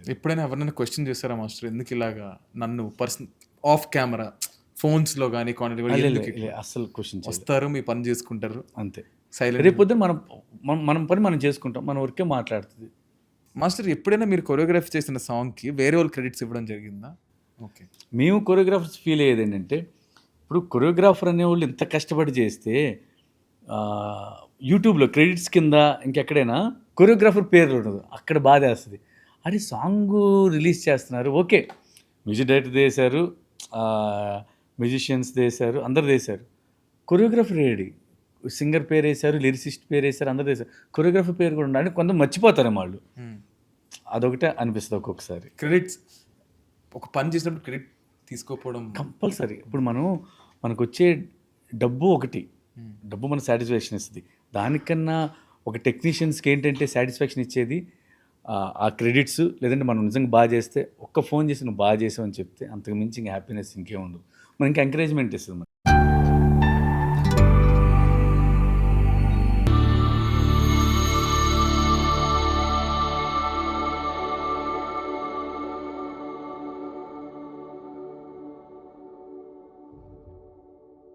ఎప్పుడైనా ఎవరినైనా క్వెషన్ చేశారా మాస్టర్? ఎందుకు ఇలాగా నన్ను ఆఫ్ కెమెరా ఫోన్స్‌లో గాని, కాన్‌లో గాని లే ఎందుకు లే అస్సలు క్వెషన్ చేయలేదు. వస్తారు, మీ పని చేసుకుంటారు. అంతే. సైలెంట్. రేపొద్దున మనం మనం పని మనం చేసుకుంటాం. మన ఊరికే మాట్లాడుతది. మాస్టర్ ఎప్పుడైనా మీరు కొరియోగ్రఫీ చేసిన సాంగ్‌కి వేరే వాళ్ళు క్రెడిట్స్ ఇవ్వడం జరిగిందా? ఓకే. మేము కొరియోగ్రాఫర్స్ ఫీల్ అయ్యేది ఏంటంటే, ఇప్పుడు కొరియోగ్రాఫర్ అనేవాళ్ళు ఇంత కష్టపడి చేస్తే యూట్యూబ్‌లో క్రెడిట్స్ కింద ఇంకెక్కడైనా కొరియోగ్రాఫర్ పేరు ఉండదు. అక్కడ బాధేస్తది. అరే సాంగు రిలీజ్ చేస్తున్నారు. ఓకే. మ్యూజిక్ డైరెక్టర్ చేశారు. మ్యూజిషియన్స్ చేశారు. అందరూ చేశారు. Choreographer AD? సింగర్ పేరేశారు, లిరిసిస్ట్ పేరేశారు, అందరూ చేశారు. కొరియోగ్రాఫర్ పేరు కూడా ఉండాలి. కొంత మర్చిపోతారేమో వాళ్ళు. అదొకటే అనిపిస్తుంది ఒక్కొక్కసారి. క్రెడిట్స్ ఒక పని చేసినప్పుడు క్రెడిట్ తీసుకోకపోవడం కంపల్సరీ. ఇప్పుడు మనకొచ్చే డబ్బు ఒకటి. డబ్బు మన సాటిస్ఫాక్షన్ ఇస్తుంది. దానికన్నా ఒక టెక్నీషియన్స్కి ఏంటంటే సాటిస్ఫాక్షన్ ఇచ్చేది ఆ క్రెడిట్స్, లేదంటే మనం నిజంగా బాగా చేస్తే ఒక్క ఫోన్ చేసి నువ్వు బాగా చేసావు అని చెప్తే అంతకు మించి ఇంక హ్యాపీనెస్ ఇంకేం ఉండదు. మనకి ఎంకరేజ్మెంట్ ఇస్తుంది మనకి.